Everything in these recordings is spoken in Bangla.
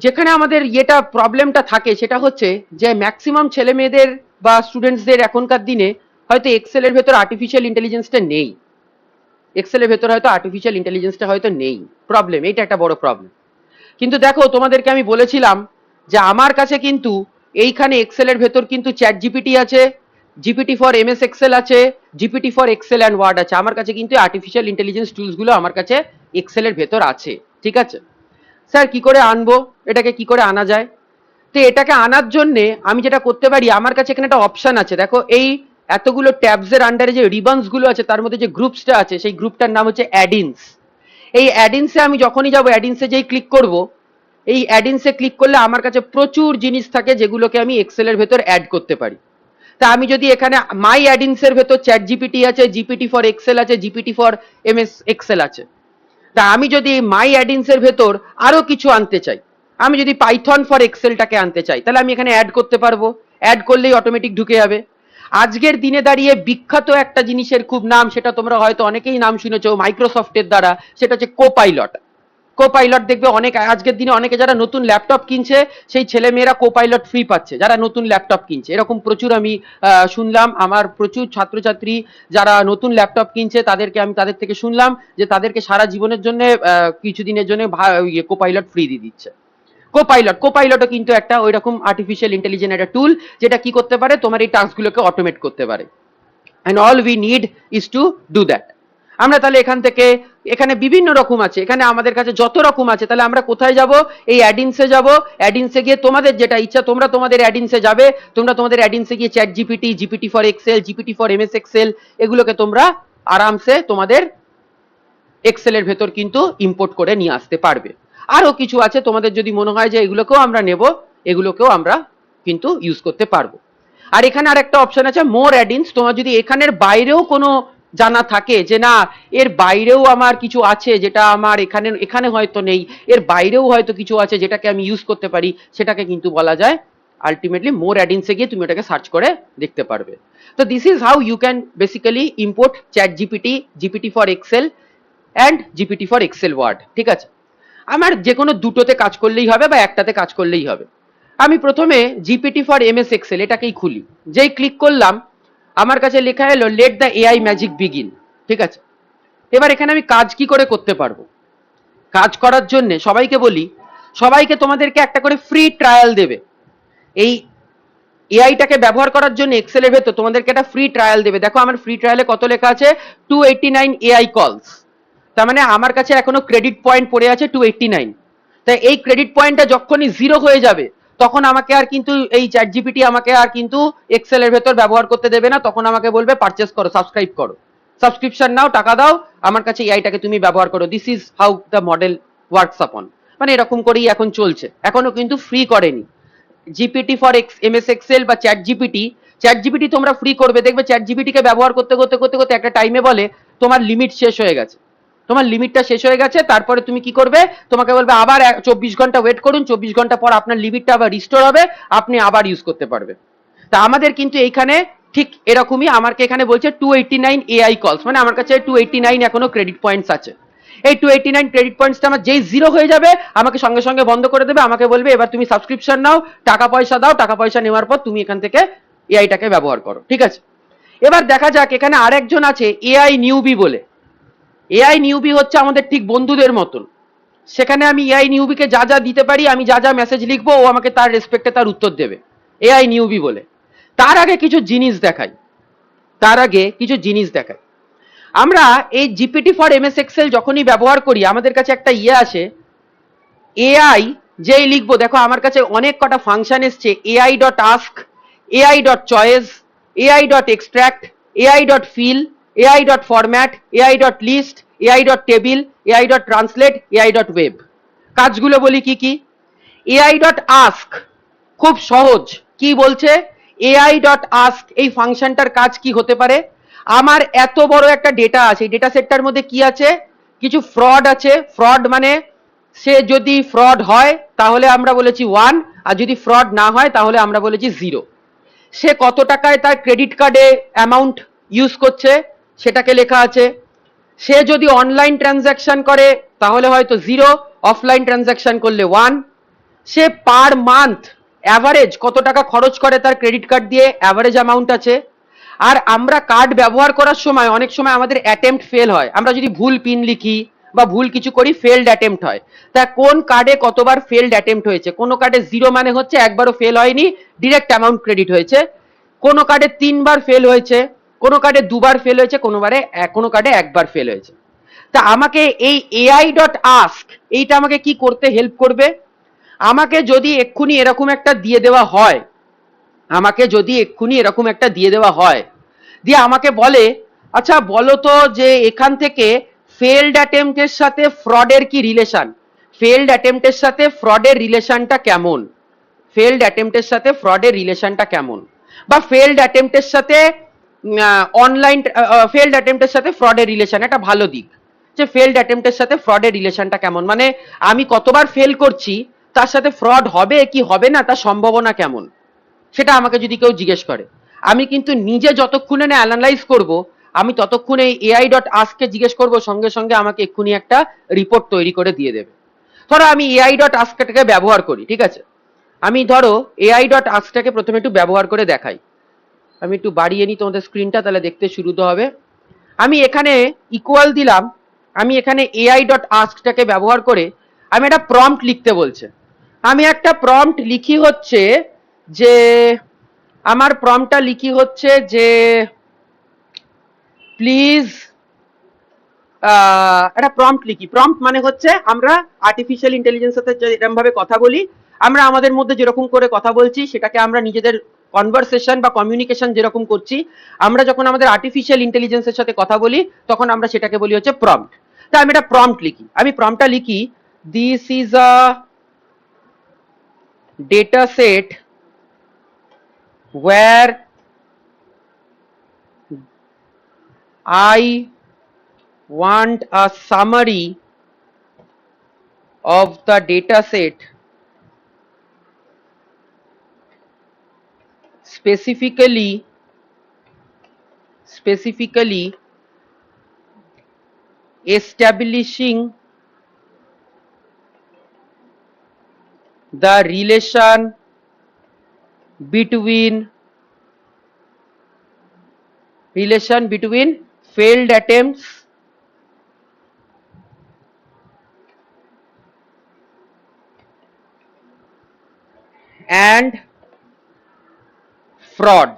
যেখানে আমাদের এটা প্রবলেমটা থাকে সেটা হচ্ছে যে ম্যাক্সিমাম ছেলে মেয়েদের বা স্টুডেন্টসদের এখনকার দিনে হয়তো এক্সেলের ভেতর আর্টিফিশিয়াল ইন্টেলিজেন্সটা নেই। এক্সেলের ভেতর হয়তো আর্টিফিশিয়াল ইন্টেলিজেন্সটা হয়তো নেই, প্রবলেম, এইটা একটা বড় প্রবলেম। কিন্তু দেখো তোমাদেরকে আমি বলেছিলাম যে আমার কাছে কিন্তু এইখানে এক্সেলের ভেতর কিন্তু চ্যাট জিপিটি আছে, জিপিটি ফর এমএস এক্সেল আছে, GPT for Excel and Word আছে। আমার কাছে কিন্তু আর্টিফিশিয়াল ইন্টেলিজেন্স টুলসগুলো আমার কাছে এক্সেলের ভেতর আছে। ঠিক আছে স্যার, কি করে আনবো এটাকে, কি করে আনা যায়? তো এটাকে আনার জন্যে আমি যেটা করতে পারি, আমার কাছে এখানে একটা অপশন আছে। দেখো এই এতগুলো ট্যাবস এর আন্ডারে যে রিবনস গুলো আছে তার মধ্যে যে গ্রুপসটা আছে সেই গ্রুপটার নাম হচ্ছে অ্যাডিনস। এই অ্যাডিনসে আমি যখনই যাবো, অ্যাডিনসে যেই ক্লিক করব, এই অ্যাডিনসে ক্লিক করলে আমার কাছে প্রচুর জিনিস থাকে যেগুলোকে আমি এক্সেলের ভেতর অ্যাড করতে পারি। তা আমি যদি এখানে মাই অ্যাডিনসের ভেতর চ্যাট জিপিটি আছে, জিপিটি ফর এক্সেল আছে, জিপিটি ফর এমএস এক্সেল আছে, তা আমি যদি মাই অ্যাডিনসের ভেতর আরো কিছু আনতে চাই, আমি যদি পাইথন ফর এক্সেলটাকে আনতে চাই, তাহলে আমি এখানে অ্যাড করতে পারবো। অ্যাড করলেই অটোমেটিক ঢুকে যাবে। আজকের দিনে দাঁড়িয়ে বিখ্যাত একটা জিনিসের খুব নাম, সেটা তোমরা হয়তো অনেকেই নাম শুনেছো মাইক্রোসফটের দ্বারা, সেটা হচ্ছে কোপাইলট। কোপাইলট দেখবে অনেক আজকের দিনে অনেকে যারা নতুন ল্যাপটপ কিনছে সেই ছেলে মেয়েরা কোপাইলট ফ্রি পাচ্ছে, যারা নতুন ল্যাপটপ কিনছে। এরকম প্রচুর আমি শুনলাম, আমার প্রচুর ছাত্রছাত্রী যারা নতুন ল্যাপটপ কিনছে তাদেরকে আমি তাদের থেকে শুনলাম যে তাদেরকে সারা জীবনের জন্য কিছুদিনের জন্য কোপাইলট ফ্রি দিয়ে দিচ্ছে। কোপাইলটও কিন্তু একটা ওই রকম আর্টিফিশিয়াল ইন্টেলিজেন্স একটা টুল, যেটা কি করতে পারে, তোমার এই টাস্কগুলোকে অটোমেট করতে পারে। And all we need is to do that. আমরা তাহলে এখান থেকে, এখানে বিভিন্ন রকম আছে, এখানে আমাদের কাছে যত রকম আছে, তাহলে আমরা কোথায় যাব? এই অ্যাডিনসে যাব। অ্যাডিনসে গিয়ে তোমাদের যেটা ইচ্ছা তোমরা তোমাদের অ্যাডিনসে যাবে, তোমরা তোমাদের অ্যাডিনসে গিয়ে chat GPT, GPT for Excel, GPT for MS Excel, এগুলোকে তোমরা আরামসে তোমাদের এক্সেলের ভেতর কিন্তু ইম্পোর্ট করে নিয়ে আসতে পারবে। আরো কিছু আছে, তোমাদের যদি মনে হয় যে এগুলোকেও আমরা নেব, এগুলোকেও আমরা কিন্তু ইউজ করতে পারবো। আর এখানে আর একটা অপশন আছে মোর অ্যাডিনস। তোমার যদি এখানের বাইরেও কোনো জানা থাকে যে না এর বাইরেও আমার কিছু আছে যেটা আমার এখানে এখানে হয়তো নেই, এর বাইরেও হয়তো কিছু আছে যেটাকে আমি ইউজ করতে পারি, সেটাকে কিন্তু বলা যায় আলটিমেটলি মোর অ্যাডিনসে গিয়ে তুমি ওটাকে সার্চ করে দেখতে পারবে। তো this is how you can basically import chat GPT, GPT for Excel and GPT for Excel Word. ঠিক আছে, আমার যে কোনো দুটোতে কাজ করলেই হবে বা একটাতে কাজ করলেই হবে। আমি প্রথমে জিপিটি ফর এমএস এক্সেল এটাকেই খুলি। যেই ক্লিক করলাম আমার কাছে লেখা এলো let the AI magic begin. ঠিক আছে, এবার এখানে আমি কাজ কি করে করতে পারবো? কাজ করার জন্য সবাইকে বলি, সবাইকে তোমাদেরকে একটা করে ফ্রি ট্রায়াল দেবে। এই এআইটাকে ব্যবহার করার জন্য এক্সেলের ভেতর তোমাদেরকে একটা ফ্রি ট্রায়াল দেবে। দেখো আমার ফ্রি ট্রায়ালে কত লেখা আছে, 289 এআই কলস। তার মানে আমার কাছে এখনো ক্রেডিট পয়েন্ট পড়ে আছে 289। তাই এই ক্রেডিট পয়েন্টটা যখনই জিরো হয়ে যাবে তখন আমাকে আর কিন্তু এই চ্যাট জিপিটি আমাকে আর কিন্তু এক্সেলের ভেতর ব্যবহার করতে দেবে না। তখন আমাকে বলবে পারচেস করো, সাবস্ক্রাইব করো, সাবস্ক্রিপশন নাও, টাকা দাও, আমার কাছে এআইটাকে তুমি ব্যবহার করো। This is how the model works আপন। মানে এরকম করেই এখন চলছে, এখনো কিন্তু ফ্রি করেনি। জিপিটি ফর এমএস এক্সেল বা চ্যাট জিপিটি, চ্যাট জিপিটি তোমরা ফ্রি করবে, দেখবে চ্যাট জিপিটি কে ব্যবহার করতে করতে করতে করতে একটা টাইমে বলে তোমার লিমিট শেষ হয়ে গেছে, তোমার লিমিটটা শেষ হয়ে গেছে। তারপরে তুমি কি করবে, তোমাকে বলবে আবার 24 ঘন্টা ওয়েট করুন, 24 ঘন্টা পর আপনার লিমিটটা আবার রিস্টোর হবে, আপনি আবার ইউজ করতে পারবেন। তা আমাদের কিন্তু এইখানে ঠিক এরকমই, আমাকে এখানে বলছে 289 এআই কলস, মানে আমার কাছে 289 এখনো ক্রেডিট পয়েন্টস আছে। এই 289 ক্রেডিট পয়েন্টসটা আমার যেই জিরো হয়ে যাবে আমাকে সঙ্গে সঙ্গে বন্ধ করে দেবে। আমাকে বলবে এবার তুমি সাবস্ক্রিপশন নাও, টাকা পয়সা দাও, টাকা পয়সা নেওয়ার পর তুমি এখান থেকে এআইটাকে ব্যবহার করো। ঠিক আছে, এবার দেখা যাক এখানে আরেকজন আছে এআই নিউবি বলে। এআই নিউবি হচ্ছে আমাদের ঠিক বন্ধুদের মতন। সেখানে আমি এআই নিউবিকে যা যা দিতে পারি, আমি যা যা মেসেজ লিখবো ও আমাকে তার রেসপেক্টে তার উত্তর দেবে, এআই নিউবি বলে। তার আগে কিছু জিনিস দেখাই, তার আগে কিছু জিনিস দেখাই। আমরা এই জিপিটি ফর এমএস এক্সেল যখনই ব্যবহার করি আমাদের কাছে একটা আসে এআই, যেই লিখবো দেখো আমার কাছে অনেক কটা ফাংশন এসছে, AI dot ask, AI dot choice, AI dot extract, AI dot fill, AI dot format, AI dot list, AI dot table, AI dot translate, AI dot web. কাজগুলো বলি কি কি। এআই ডট আস্ক খুব সহজ, কি বলছে, এআই ডট আস্ক এই ফাংশনটার কাজ কি হতে পারে, আমার এত বড় একটা ডেটা আছে, এই ডেটা সেটটার মধ্যে কি আছে, কিছু ফ্রড আছে। ফ্রড মানে সে যদি ফ্রড হয় তাহলে আমরা বলেছি 1, আর যদি ফ্রড না হয় তাহলে আমরা বলেছি 0। সে কত টাকায় তার ক্রেডিট কার্ডে অ্যামাউন্ট ইউজ করছে সেটাকে লেখা আছে। সে যদি অনলাইন ট্রানজাকশন করে তাহলে হয়তো 0, অফলাইন ট্রানজাকশন করলে 1। সে পার মান্থ অ্যাভারেজ কত টাকা খরচ করে তার ক্রেডিট কার্ড দিয়ে অ্যাভারেজ অ্যামাউন্ট আছে। আর আমরা কার্ড ব্যবহার করার সময় অনেক সময় আমাদের অ্যাটেম্প্ট ফেল হয়, আমরা যদি ভুল পিন লিখি বা ভুল কিছু করি ফেলড অ্যাটেম্প্ট হয়। তা কোন কার্ডে কতবার ফেলড অ্যাটেম্প্ট হয়েছে? কোনো কার্ডে 0 মানে হচ্ছে একবারও ফেল হয়নি, ডিরেক্ট অ্যামাউন্ট ক্রেডিট হয়েছে। কোনো কার্ডে 3বার ফেল হয়েছে, কোনো কার্ডে 2বার ফেল হয়েছে, কোনো কার্ডে একবার ফেল হয়েছে। তা আমাকে এই ai.ask এইটা আমাকে কি করতে হেল্প করবে? আমাকে যদি এক্ষুনি এরকম একটা দিয়ে দেওয়া হয়, দিয়ে আমাকে বলে আচ্ছা বলো তো যে এখান থেকে ফেলড অ্যাটেম্পটের সাথে ফ্রডের কি রিলেশন, ফেলড অ্যাটেম্পটের সাথে ফ্রডের রিলেশনটা কেমন, ফেলড অ্যাটেম্পটের সাথে ফ্রডের রিলেশনটা কেমন, বা ফেলড অ্যাটেম্পটের সাথে অনলাইন ফেলড অ্যাটেম্পটের সাথে ফ্রডের রিলেশন একটা ভালো দিক, যে ফেলড অ্যাটেম্পটের সাথে ফ্রডের রিলেশনটা কেমন, মানে আমি কতবার ফেল করছি তার সাথে ফ্রড হবে কি হবে না তার সম্ভাবনা কেমন, সেটা আমাকে যদি কেউ জিজ্ঞেস করে, আমি কিন্তু নিজে যতক্ষণে না অ্যানালাইজ করব, আমি ততক্ষণে ai.ask কে জিজ্ঞেস করব, সঙ্গে সঙ্গে আমাকে এক্ষুনি একটা রিপোর্ট তৈরি করে দিয়ে দেবে। ধরো আমি ai.ask টাকে ব্যবহার করি, ঠিক আছে, আমি ধরো ai.ask টাকে প্রথমে একটু ব্যবহার করে দেখাই। আমি একটু বাড়িয়ে নিই তোমাদের স্ক্রিনটা, তাহলে দেখতে সুবিধা হবে। আমি এখানে ইকুয়াল দিলাম, আমি এখানে ai.ask টাকে ব্যবহার করে আমি একটা প্রম্পট লিখতে বলছে। আমি একটা প্রম্পট লিখি হচ্ছে যে, আমার প্রম্পটটা লিখি হচ্ছে যে প্লিজ, একটা প্রম্পট লিখি। প্রম্পট মানে হচ্ছে আমরা আর্টিফিশিয়াল ইন্টেলিজেন্সের সাথে এরকম ভাবে কথা বলি, আমরা আমাদের মধ্যে যেরকম করে কথা বলছি সেটাকে আমরা নিজেদের কনভারসেশন বা কমিউনিকেশন যেরকম করছি, আমরা যখন আমাদের আর্টিফিশিয়াল ইন্টেলিজেন্সের সাথে কথা বলি তখন আমরা সেটাকে বলি হচ্ছে প্রম্পট। তা আমি একটা প্রম্পট লিখি, আমি প্রম্পটটা লিখি this is a data set where I want a summary of the data set specifically establishing the relation between failed attempts and fraud.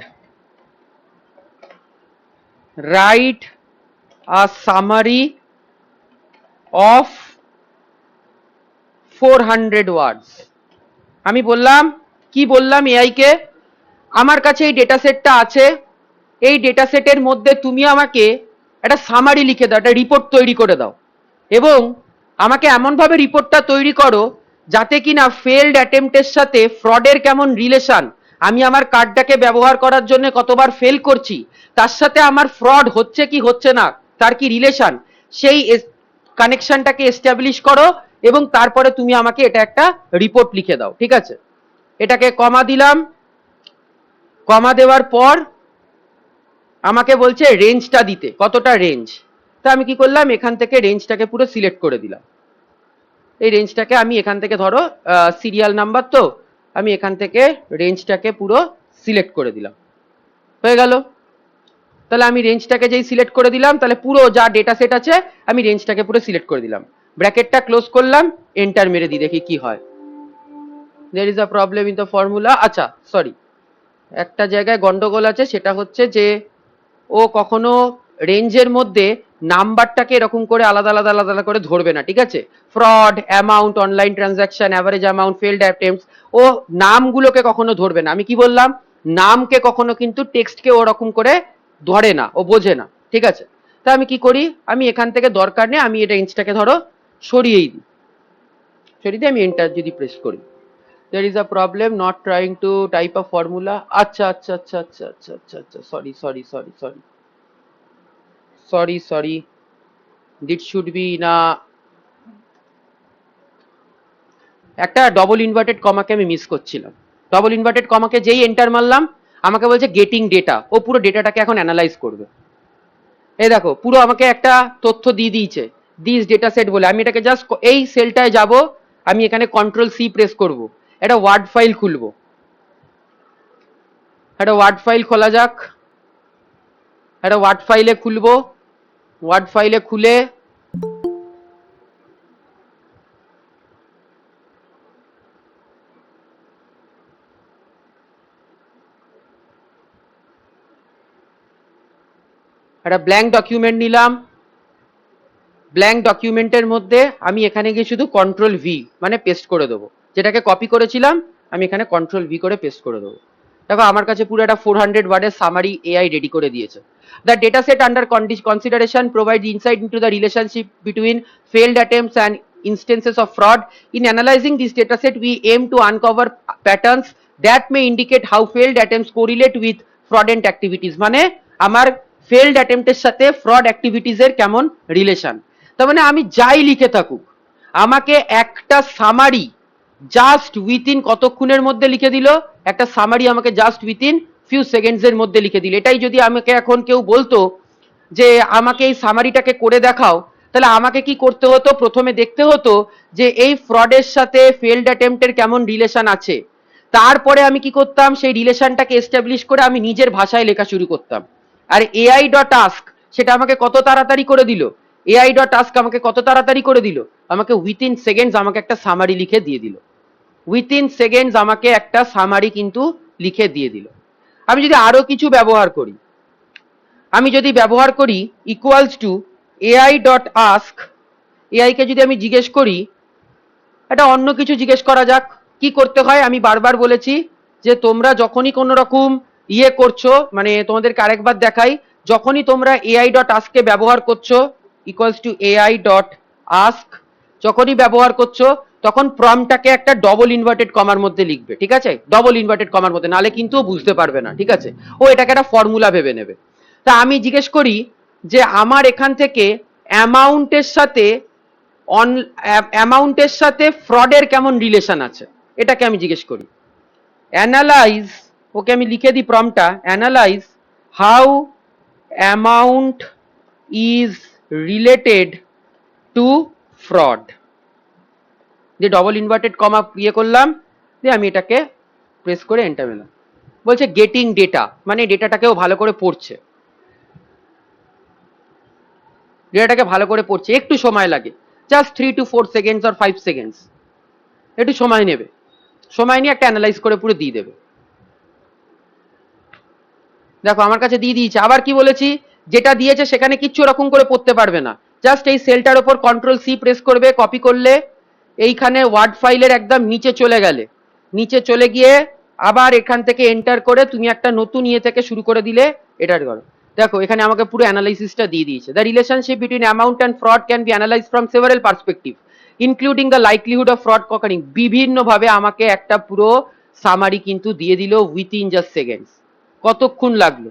Write a summary of 400 words. আমি বললাম, কি বললাম এআই কে, আমার কাছে এই ডেটা সেটটা আছে, এই ডেটা সেটের মধ্যে তুমি আমাকে একটা সামারি লিখে দাও, একটা রিপোর্ট তৈরি করে দাও, এবং আমাকে এমনভাবে রিপোর্টটা তৈরি করো যাতে কিনা ফেলড অ্যাটেম্পটের সাথে ফ্রডের কেমন রিলেশন, আমি আমার কার্ডটাকে ব্যবহার করার জন্য কতবার ফেল করছি, তার সাথে আমার ফ্রড হচ্ছে কি হচ্ছে না তার কি রিলেশন, সেই কানেকশনটাকে এস্টাবলিশ করো, এবং তারপরে তুমি আমাকে এটা একটা রিপোর্ট লিখে দাও। ঠিক আছে, এটাকে কমা দিলাম, কমা দেওয়ার পর আমাকে বলছে রেঞ্জটা দিতে, কতটা রেঞ্জ। তা আমি কি করলাম, এখান থেকে রেঞ্জটাকে পুরো সিলেক্ট করে দিলাম। এই রেঞ্জটাকে আমি এখান থেকে ধরো সিরিয়াল নাম্বার, তো আমি এখান থেকে রেঞ্জটাকে পুরো সিলেক্ট করে দিলাম, হয়ে গেল। তাহলে আমি রেঞ্জটাকে যেই সিলেক্ট করে দিলাম, তাহলে পুরো যা ডেটা সেট আছে আমি রেঞ্জটাকে পুরো সিলেক্ট করে দিলাম, ব্র্যাকেটটা ক্লোজ করলাম, এন্টার মেরে দিই, দেখি কি হয়। there is a problem in the formula। আচ্ছা সরি, একটা জায়গায় গন্ডগোল আছে, সেটা হচ্ছে যে ও কখনো রেঞ্জের মধ্যে নাম্বারটাকে এরকম করে আলাদা আলাদা আলাদা করে ধরবে না, ঠিক আছে। Fraud, amount, online transaction, average amount, failed attempts, ও নামগুলোকে কখনো ধরবে না। আমি কি বললাম, নামকে কখনো কিন্তু টেক্সটকে ওরকম করে ধরে না, ও বোঝে না, ঠিক আছে। তা আমি কি করি, আমি এখান থেকে দরকার নেই, আমি এটা রেঞ্জটাকে ধরো সরিয়েই দিই, সরিয়ে দিয়ে আমি এন্টার যদি প্রেস করি, there is a problem not trying to type a formula। আচ্ছা আচ্ছা আচ্ছা আচ্ছা আচ্ছা আচ্ছা আচ্ছা, sorry sorry sorry sorry sorry sorry, this should be না, একটা ডবল ইনভার্টেড কমাকে আমি মিস করছিলাম। ডবল ইনভার্টেড কমাকে যেই এন্টার মারলাম, আমাকে বলছে গেটিং ডেটা, ও পুরো ডেটাটাকে এখন অ্যানালাইজ করবে। এই দেখো পুরো আমাকে একটা তথ্য দিয়ে দিয়েছে, দিস ডেটা সেট বলে। আমি এটাকে জাস্ট এই সেলটায় যাব, আমি এখানে কন্ট্রোল সি প্রেস করব, একটা ওয়ার্ড ফাইল খুলবো, একটা ওয়ার্ড ফাইল খোলা যাক, একটা ওয়ার্ড ফাইলে খুলবো, ওয়ার্ড ফাইলে খুলে একটা ব্ল্যাঙ্ক ডকুমেন্ট নিলাম। ব্ল্যাঙ্ক ডকুমেন্টের মধ্যে আমি এখানে গিয়ে শুধু কন্ট্রোল ভি মানে পেস্ট করে দেবো, যেটাকে কপি করেছিলাম আমি এখানে কন্ট্রোল ভি করে পেস্ট করে দেবো। দেখো আমার কাছে পুরো একটা 400 ওয়ার্ডের সামারি এআই রেডি করে দিয়েছে। The data set under consideration provide insight into the relationship between failed attempts and instances of fraud. In analyzing this data set, we aim to uncover patterns that may indicate how failed attempts correlate with fraudulent activities. মানে আমার failed attempt এর সাথে fraud activities এর কেমন রিলেশন। তার মানে আমি যাই লিখে থাকুক, আমাকে একটা সামারি জাস্ট উইথিন কতক্ষণের মধ্যে লিখে দিল, একটা সামারি আমাকে জাস্ট উইথিন ফিউ সেকেন্ডস এর মধ্যে লিখে দিল। এটাই যদি আমাকে এখন কেউ বলতো যে আমাকে এই সামারিটাকে করে দেখাও, তাহলে আমাকে কি করতে হতো, প্রথমে দেখতে হতো যে এই ফ্রডের সাথে ফেলড অ্যাটেম্পটের কেমন রিলেশন আছে, তারপরে আমি কি করতাম সেই রিলেশনটাকে এস্টাবলিশ করে আমি নিজের ভাষায় লেখা শুরু করতাম। আর এআই ডট আস্ক সেটা আমাকে কত তাড়াতাড়ি করে দিল, এআই ডট আস্ক আমাকে কত তাড়াতাড়ি করে দিল, আমাকে উইথিন সেকেন্ডস আমাকে একটা সামারি লিখে দিয়ে দিল, উইথিন সেকেন্ডস আমাকে একটা সামারি কিন্তু লিখে দিয়ে দিল। আমি যদি আরো কিছু ব্যবহার করি, আমি যদি ব্যবহার করি equals to AI dot ask, AI কে যদি আমি জিজ্ঞেস করি এটা অন্য কিছু জিজ্ঞেস করা যাক, কি করতে হয় আমি বারবার বলেছি যে তোমরা যখনই কোনো রকম ইয়ে করছো, মানে তোমাদেরকে আরেকবার দেখাই, যখনই তোমরা এআই ডট আস্ককে ব্যবহার করছো equals to AI dot ask যখনই ব্যবহার করছো তখন প্রম্পটটাকে একটা ডবল ইনভার্টেড কমার মধ্যে লিখবে, ঠিক আছে, ডবল ইনভার্টেড কমার মধ্যে, নালে কিন্তু বুঝতে পারবে না, ঠিক আছে, ও এটাকে একটা ফর্মুলা ভেবে নেবে। তা আমি জিজ্ঞেস করি যে আমার এখান থেকে অ্যামাউন্টের সাথে অ্যামাউন্টের সাথে ফ্রডের কেমন রিলেশন আছে, এটাকে আমি জিজ্ঞেস করি। অ্যানালাইজ, ওকে আমি লিখে দিই প্রম্পটটা, analyse how amount is related to fraud, যে ডবল ইনভার্টেড কমা ইয়ে করলাম, দিয়ে আমি এটাকে প্রেস করে এন্টার দিলাম। বলছে গেটিং ডেটা, মানে ডেটাটাকেও ভালো করে পড়ছে, ডেটাটাকে ভালো করে পড়ছে, একটু সময় লাগে, just 3 to 4 seconds or 5 seconds, একটু সময় নেবে, সময় নিয়ে একটা অ্যানালাইজ করে পুরো দিয়ে দেবে। দেখো আমার কাছে দিয়ে দিয়েছে। আবার কি বলেছি, যেটা দিয়েছে সেখানে কিচ্ছু রকম করে পড়তে পারবে না, জাস্ট এই সেলটার ওপর কন্ট্রোল সি প্রেস করবে, কপি করলে এইখানে ওয়ার্ড ফাইলের একদম নিচে চলে গেলে, নিচে চলে গিয়ে আবার এখান থেকে এন্টার করে তুমি একটা নতুন ইয়ে থেকে শুরু করে দিলে, এটার করো। দেখো এখানে আমাকে পুরো অ্যানালাইসিসটা দিয়ে দিয়েছে। The relationship between amount and fraud can be analyse from several perspective including the likelihood of fraud occurring. বিভিন্ন ভাবে আমাকে একটা পুরো সামারি কিন্তু দিয়ে দিল উইথিন জাস্ট সেকেন্ডস। কতক্ষণ লাগলো,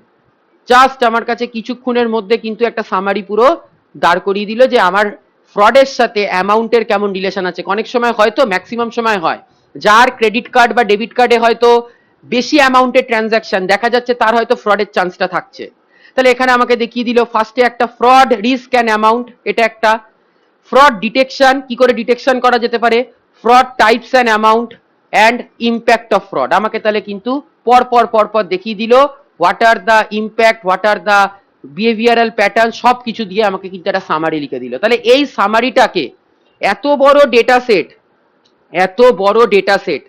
জাস্ট আমার কাছে কিছুক্ষণের মধ্যে কিন্তু একটা সামারি পুরো দাঁড় করিয়ে দিল যে আমার ফ্রডের সাথে অ্যামাউন্টের কেমন রিলেশন আছে। অনেক সময় হয়তো, ম্যাক্সিমাম সময় হয়, যার ক্রেডিট কার্ড বা ডেবিট কার্ডে হয়তো বেশি অ্যামাউন্টের ট্রানজাকশন দেখা যাচ্ছে, তার হয়তো ফ্রডের চান্সটা থাকছে। তাহলে এখানে আমাকে দেখিয়ে দিল ফার্স্টে একটা ফ্রড রিস্ক অ্যান্ড অ্যামাউন্ট, এটা একটা ফ্রড ডিটেকশন, কি করে ডিটেকশন করা যেতে পারে, fraud types and amount and impact of fraud, আমাকে তাহলে কিন্তু পর দেখিয়ে দিল what are the impact, what are the behavioural pattern, সব কিছু দিয়ে আমাকে কিন্তু একটা সামারি লিখে দিল। তাহলে এই সামারিটাকে, এত বড় ডেটা সেট, এত বড় ডেটা সেট,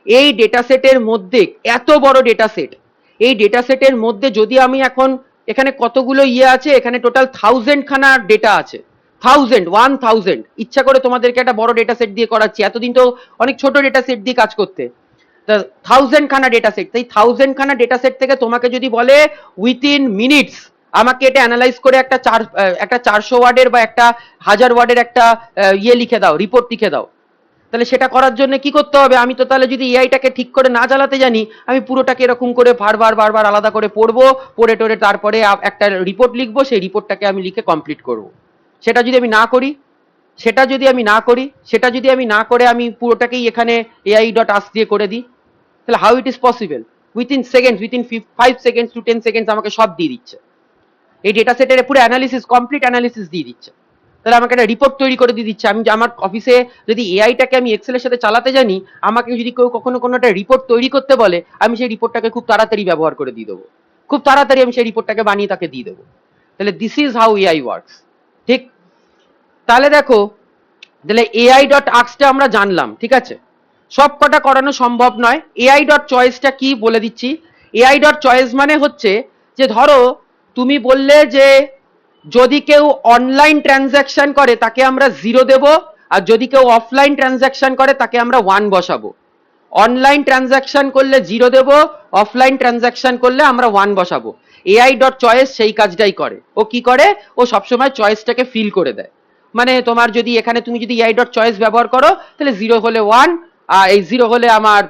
এই ডেটা সেটের মধ্যে, এত বড় ডেটা সেট, এই ডেটা সেটের মধ্যে যদি আমি এখন এখানে কতগুলো ইয়ে আছে, এখানে টোটাল 1000 খানা ডেটা আছে, 1000 ইচ্ছা করে তোমাদেরকে একটা বড় ডেটা সেট দিয়ে করাচ্ছি, এতদিন তো অনেক ছোট ডেটা সেট দিয়ে কাজ করতে। 1000 খানা ডেটা সেট, এই 1000 খানা ডেটা সেট থেকে তোমাকে যদি বলে উইথিন মিনিটস আমাকে এটা অ্যানালাইজ করে একটা 400 ওয়ার্ডের বা একটা 1000 ওয়ার্ডের একটা ইয়ে লিখে দাও, রিপোর্ট লিখে দাও, তাহলে সেটা করার জন্য কি করতে হবে, আমি তো তাহলে যদি এআইটাকে ঠিক করে না চালাতে জানি, আমি পুরোটাকে এরকম করে বারবার আলাদা করে পড়বো, পড়ে টোরে তারপরে একটা রিপোর্ট লিখবো, সেই রিপোর্টটাকে আমি লিখে কমপ্লিট করবো। সেটা যদি আমি না করি, সেটা যদি আমি না করে আমি পুরোটাকেই এখানে এআই ডট আস্ক দিয়ে করে দিই, তাহলে how it is possible, within seconds, within 5 seconds two 10 seconds আমাকে সব দিয়ে দিচ্ছে, এই ডেটা সেটের পুরো অ্যানালিসিস, কমপ্লিট অ্যানালিসিস দিয়ে দিচ্ছে। তাহলে আমাকে একটা রিপোর্ট তৈরি করে দিয়ে দিচ্ছে। আমি আমার অফিসে যদি এআইটাকে আমি এক্সেলের সাথে চালাতে জানি, আমাকে যদি কেউ কখনো কোনো একটা রিপোর্ট তৈরি করতে বলে, আমি সেই রিপোর্টটাকে খুব তাড়াতাড়ি ব্যবহার করে দিয়ে দেবো, খুব তাড়াতাড়ি আমি সেই রিপোর্টটাকে বানিয়ে তাকে দিয়ে দেবো। তাহলে this is how AI works. ঠিক, তাহলে দেখো, তাহলে এআই ডট আর্কসটা আমরা জানলাম, ঠিক আছে। সব কটা করানো সম্ভব নয়। এআই ডট চয়েসটা কি বলে দিচ্ছি। এআই ডট চয়েস মানে হচ্ছে যে ধরো তুমি বললে যে যদি কেউ অনলাইন ট্রানজাকশন করে তাকে আমরা 0 দেব, আর যদি কেউ অফলাইন ট্রানজাকশন করে তাকে আমরা 1 বসাবো। অনলাইন ট্রানজাকশন করলে 0 দেব, অফলাইন ট্রানজাকশন করলে আমরা 1 বসাবো। এআই ডট চয়েস সেই কাজটাই করে। ও কি করে, ও সবসময় চয়েসটাকে ফিল করে দেয়। মানে তোমার যদি এখানে তুমি যদি এআই ডট চয়েস ব্যবহার করো, তাহলে 0 হলে 1, আর এই 0 হলে আমার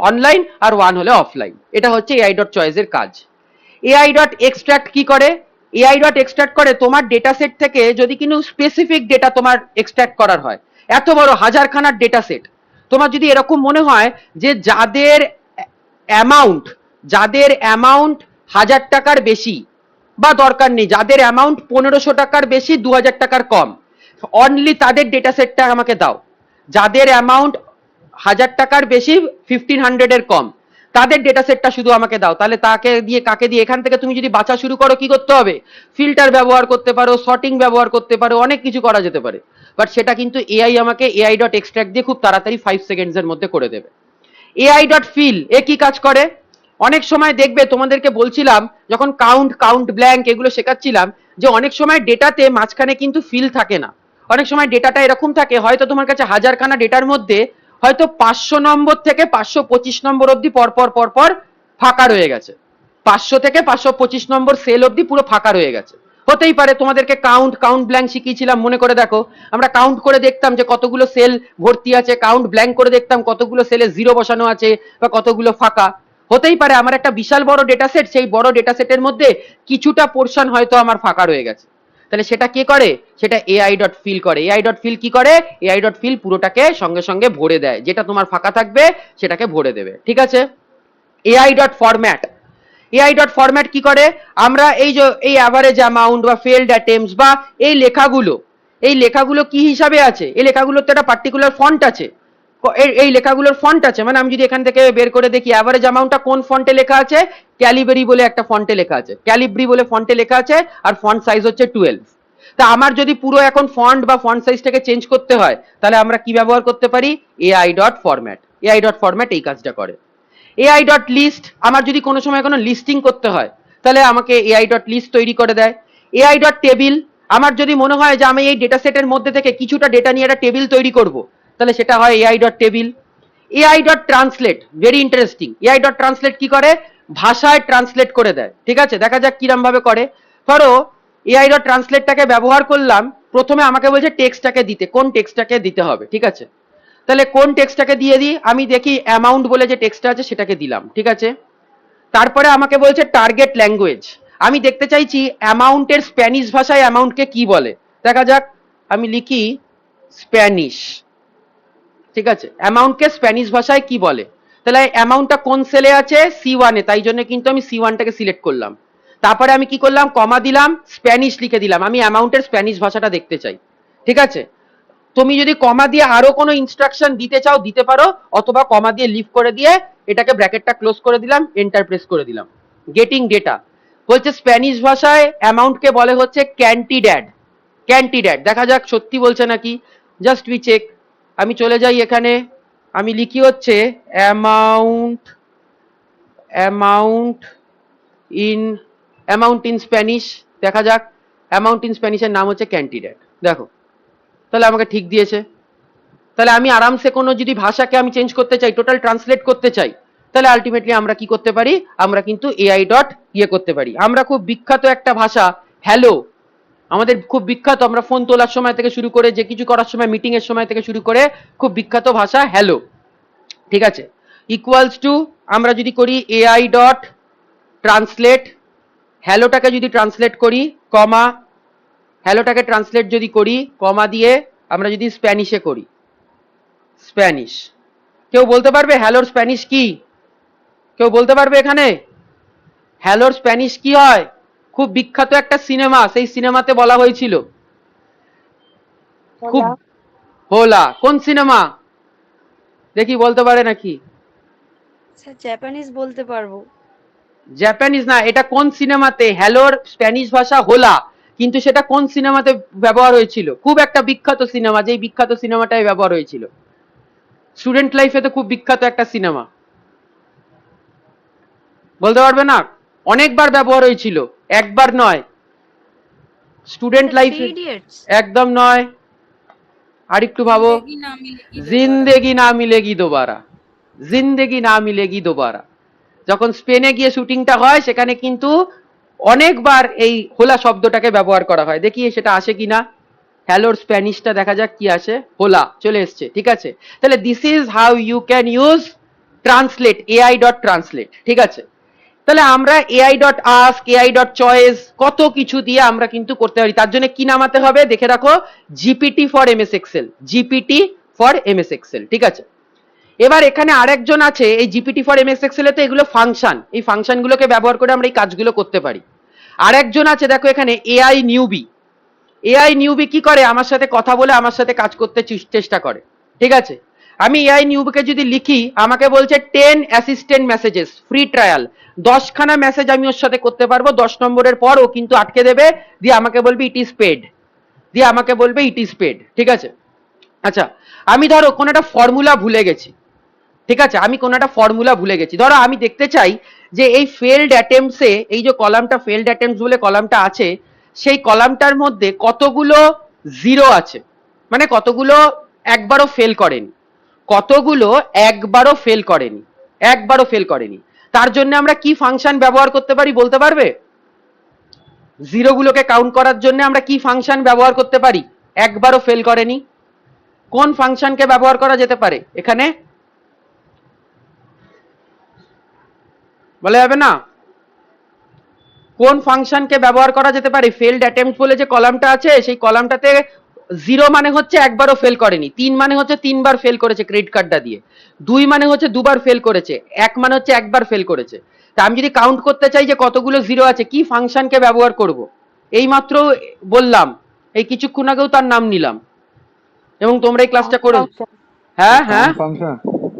অনলাইন, আর 1 হলে অফলাইন। এটা হচ্ছে এআই ডট চয়েসের কাজ। এআই ডট এক্সট্রাক্ট কি করে, এআই ডট এক্সট্রাক্ট করে তোমার ডেটা সেট থেকে যদি কিন্তু স্পেসিফিক ডেটা তোমার এক্সট্রাক্ট করার হয়, এত বড় হাজারখানার ডেটা সেট, তোমার যদি এরকম মনে হয় যে যাদের অ্যামাউন্ট 1000 টাকার বেশি, বা দরকার নেই, যাদের অ্যামাউন্ট 1500 টাকার বেশি 2000 টাকার কম, অনলি তাদের ডেটা সেটটা আমাকে দাও। যাদের অ্যামাউন্ট 1000 টাকার বেশি 1500 এর কম, তাদের ডেটা সেটটা শুধু আমাকে দাও। তাহলে তাকে দিয়ে কাকে দিয়ে, এখান থেকে তুমি যদি বাছা শুরু করো, কি করতে হবে, ফিল্টার ব্যবহার করতে পারো, সর্টিং ব্যবহার করতে পারো, অনেক কিছু করা যেতে পারে। বাট সেটা কিন্তু এআই আমাকে এআই ডট এক্সট্রাক্ট দিয়ে খুব তাড়াতাড়ি 5 সেকেন্ডসের মধ্যে করে দেবে। এআই ডট ফিল এ কি কাজ করে, অনেক সময় দেখবে তোমাদেরকে বলছিলাম যখন কাউন্ট ব্ল্যাঙ্ক এগুলো শেখাচ্ছিলাম, যে অনেক সময় ডেটাতে মাঝখানে কিন্তু ফিল থাকে না। অনেক সময় ডেটাটা এরকম থাকে, হয়তো তোমার কাছে হাজারখানা ডেটার মধ্যে হয়তো 500 নম্বর থেকে 525 নম্বর অব্দি পরপর ফাঁকা রয়ে গেছে। 500 থেকে 525 নম্বর সেল অব্দি পুরো ফাঁকা রয়ে গেছে। হতেই পারে, তোমাদেরকে কাউন্ট ব্ল্যাঙ্ক শিখিয়েছিলাম, মনে করে দেখো, আমরা কাউন্ট করে দেখতাম যে কতগুলো সেল ভর্তি আছে, কাউন্ট ব্ল্যাঙ্ক করে দেখতাম কতগুলো সেলে 0 বসানো আছে বা কতগুলো ফাঁকা। হতেই পারে আমার একটা বিশাল বড় ডেটা সেট, সেই বড় ডেটা সেটের মধ্যে কিছুটা পোর্শন হয়তো আমার ফাঁকা রয়ে গেছে। তাহলে সেটা কে করে, সেটা এআই ডট ফিল করে। এআই ডট ফিল কি করে, এআই ডট ফিল পুরোটাকে সঙ্গে সঙ্গে ভরে দেয়, যেটা তোমার ফাঁকা থাকবে সেটাকে ভরে দেবে, ঠিক আছে। AI dot format, AI dot format কি করে, আমরা এই যে এই অ্যাভারেজ অ্যামাউন্ট বা ফেলড অ্যাটেম্পটস বা এই লেখাগুলো কি হিসাবে আছে, এই লেখাগুলোর তো একটা পার্টিকুলার ফন্ট আছে, এই লেখাগুলোর ফন্ট আছে। মানে আমি যদি এখান থেকে বের করে দেখি অ্যাভারেজ অ্যামাউন্টটা কোন ফন্টে লেখা আছে, ক্যালিব্রি বলে একটা ফন্টে লেখা আছে, ক্যালিব্রি বলে ফন্টে লেখা আছে, আর ফন্ট সাইজ হচ্ছে 12। তা আমার যদি পুরো এখন ফন্ট বা ফন্ট সাইজটাকে চেঞ্জ করতে হয়, তাহলে আমরা কি ব্যবহার করতে পারি, AI dot format. AI dot format এই কাজটা করে। এআই ডট লিস্ট, আমার যদি কোনো সময় কোনো লিস্টিং করতে হয়, তাহলে আমাকে এআই ডট লিস্ট তৈরি করে দেয়। এআই ডট টেবিল, আমার যদি মনে হয় যে আমি এই ডেটা সেটের মধ্যে থেকে কিছুটা ডেটা নিয়ে একটা টেবিল তৈরি করব, তাহলে সেটা হয় AI dot table. AI dot translate, very interesting. AI dot translate কি করে, ভাষায় ট্রান্সলেট করে দেয়, ঠিক আছে। দেখা যাক কিরম ভাবে করে। ধরো এআই ডট ট্রান্সলেটটাকে ব্যবহার করলাম, প্রথমে আমাকে বলছে টেক্সটটাকে দিতে, কোন টেক্সটটাকে দিতে হবে, ঠিক আছে। তাহলে কোন টেক্সটটাকে দিয়ে দিই, আমি দেখি অ্যামাউন্ট বলে যে টেক্সটটা আছে সেটাকে দিলাম, ঠিক আছে। তারপরে আমাকে বলছে টার্গেট ল্যাঙ্গুয়েজ, আমি দেখতে চাইছি অ্যামাউন্টের স্প্যানিশ ভাষায় অ্যামাউন্টকে কি বলে। দেখা যাক, আমি লিখি স্প্যানিশ, ঠিক আছে, অ্যামাউন্টকে স্প্যানিশ ভাষায় কি বলে। তাহলে অ্যামাউন্টটা কোন সেলে আছে, C1 এ, তাই জন্য কিন্তু আমি C1টাকে সিলেক্ট করলাম। তারপরে আমি কি করলাম, কমা দিলাম, স্প্যানিশ লিখে দিলাম, আমি অ্যামাউন্টের স্প্যানিশ ভাষাটা দেখতে চাই, ঠিক আছে। তুমি যদি কমা দিয়ে আরো কোনো ইনস্ট্রাকশন দিতে চাও দিতে পারো, অথবা কমা দিয়ে লিভ করে দিয়ে এটাকে ব্র্যাকেটটা ক্লোজ করে দিলাম, এন্টার প্রেস করে দিলাম। গেটিং ডেটা বলছে স্প্যানিশ ভাষায় অ্যামাউন্টকে বলে হচ্ছে ক্যান্টিড্যাড। ক্যান্টিড্যাড, দেখা যাক সত্যি বলছে নাকি, জাস্ট উই চেক। আমি চলে যাই এখানে, আমি লিখি হচ্ছে অ্যামাউন্ট অ্যামাউন্ট ইন স্প্যানিশ, দেখা যাক অ্যামাউন্ট ইন স্প্যানিশের নাম হচ্ছে ক্যান্টিড্যাড, দেখো, তাহলে আমাকে ঠিক দিয়েছে। তাহলে আমি আরামসে কোনো যদি ভাষাকে আমি চেঞ্জ করতে চাই, টোটাল ট্রান্সলেট করতে চাই, তাহলে আলটিমেটলি আমরা কি করতে পারি, আমরা কিন্তু এআই ডট করতে পারি। আমরা খুব বিখ্যাত একটা ভাষা হ্যালো, আমাদের খুব বিখ্যাত, আমরা ফোন তোলার সময় থেকে শুরু করে যে কিছু করার সময়, মিটিং এর সময় থেকে শুরু করে খুব বিখ্যাত ভাষা হ্যালো, ঠিক আছে। ইকুয়ালস টু, আমরা যদি করি এআই ডট ট্রান্সলেট, হ্যালোটাকে যদি ট্রান্সলেট করি, কমা, হ্যালোটাকে ট্রান্সলেট যদি করি কমা দিয়ে, আমরা যদি স্প্যানিশে করি, স্প্যানিশ, কেউ বলতে পারবে হ্যালোর স্প্যানিশ কি, কেউ বলতে পারবে এখানে হ্যালোর স্প্যানিশ কি হয়? খুব বিখ্যাত একটা সিনেমা, সেই সিনেমাতে বলা হয়েছিল খুব होला। হোলা কোন সিনেমা দেখি বলতে পারে নাকি? স্যার জাপানিজ বলতে পারবো। জাপানিজ না, এটা কোন সিনেমাতে? হ্যালোর স্প্যানিশ ভাষা হোলা, কিন্তু সেটা কোন সিনেমাতে ব্যবহার হয়েছিল? খুব একটা বিখ্যাত সিনেমা, যেই বিখ্যাত সিনেমাটাই ব্যবহার হয়েছিল। স্টুডেন্ট লাইফে তো খুব বিখ্যাত একটা সিনেমা, বলতে পারবে না? অনেকবার ব্যবহার হয়েছিল, একবার নয়। স্টুডেন্ট স্যার থ্রি লাইফে ইডিয়টস। একদম নয়, আরেকটু ভাবো। जिंदगी ना मिलेगी दोबारा। জিন্দেগি না মিলেগি দোবারা, জিন্দেগি না মিলেগি দোবারা। যখন স্পেনে গিয়ে শুটিংটা হয় সেখানে কিন্তু অনেকবার এই হোলা শব্দটাকে ব্যবহার করা হয়। দেখি সেটা আসে কিনা। হ্যালোর স্প্যানিশটা দেখা যাক কি আসে। হোলা চলে এসছে, ঠিক আছে। তাহলে this is how you can use translate, AI dot translate, ঠিক আছে। তাহলে আমরা AI dot ask, AI dot choice, কত কিছু দিয়ে আমরা কিন্তু করতে পারি। তার জন্য কি নামাতে হবে দেখে রাখো, GPT for MS Excel, GPT for MS Excel, ঠিক আছে। এবার এখানে আরেকজন আছে, এই জিপিটি ফর এমএস এক্সেল এ তো এগুলো ফাংশন, এই ফাংশন গুলোকে ব্যবহার করে আমরা এই কাজগুলো করতে পারি। আরেকজন আছে দেখো এখানে এআই নিউবি। এআই নিউবি কি করে? আমার সাথে কথা বলে আমার সাথে কাজ করতে চেষ্টা করে, ঠিক আছে। আমি এআই নিউবিকে যদি লিখি, আমাকে বলছে 10 অ্যাসিস্ট্যান্ট মেসেজেস ফ্রি ট্রায়াল, 10খানা মেসেজ আমি ওর সাথে করতে পারবো। 10 নম্বরের পর ও কিন্তু আটকে দেবে, দিয়ে আমাকে বলবে ইট ইজ পেড, দিয়ে আমাকে বলবে ইট ইজ পেড, ঠিক আছে। আচ্ছা, আমি ধরো কোন একটা ফর্মুলা ভুলে গেছি, ঠিক আছে, আমি কোন একটা ফর্মুলা ভুলে গেছি। ধরো আমি দেখতে চাই যে এই ফেলড অ্যাটেম্পটসে, এই যে কলামটা ফেলড অ্যাটেম্পটস বলে কলামটা আছে, সেই কলামটার মধ্যে কতগুলো জিরো আছে, মানে কতগুলো একবারও ফেল করেনি, কতগুলো একবারও ফেল করেনি, একবারও ফেল করেনি। তার জন্য আমরা কি ফাংশন ব্যবহার করতে পারি বলতে পারবে? জিরো গুলোকে কাউন্ট করার জন্য আমরা কি ফাংশন ব্যবহার করতে পারি একবারও ফেল করেনি? কোন ফাংশনকে ব্যবহার করা যেতে পারে এখানে? বলা যাবে না? কোন ফাংশনকে ব্যবহার করা যেতে পারে? ফেলড অ্যাটেম্পট বলে যে কলামটা আছে, সেই কলামটাতে জিরো মানে হচ্ছে একবারও ফেল করেনি, 3 মানে হচ্ছে 3বার ফেল করেছে ক্রেডিট কার্ডটা দিয়ে, 2 মানে হচ্ছে 2বার ফেল করেছে, 1 মানে হচ্ছে একবার ফেল করেছে। তা আমি যদি কাউন্ট করতে চাই যে কতগুলো জিরো আছে, কি ফাংশনকে ব্যবহার করব? এইমাত্র বললাম, এই কিছুক্ষণ আগেও তার নাম নিলাম, এবং তোমরা এই ক্লাসটা করে। ফাংশন। হ্যাঁ হ্যাঁ, কাউন্ট ফাংশন।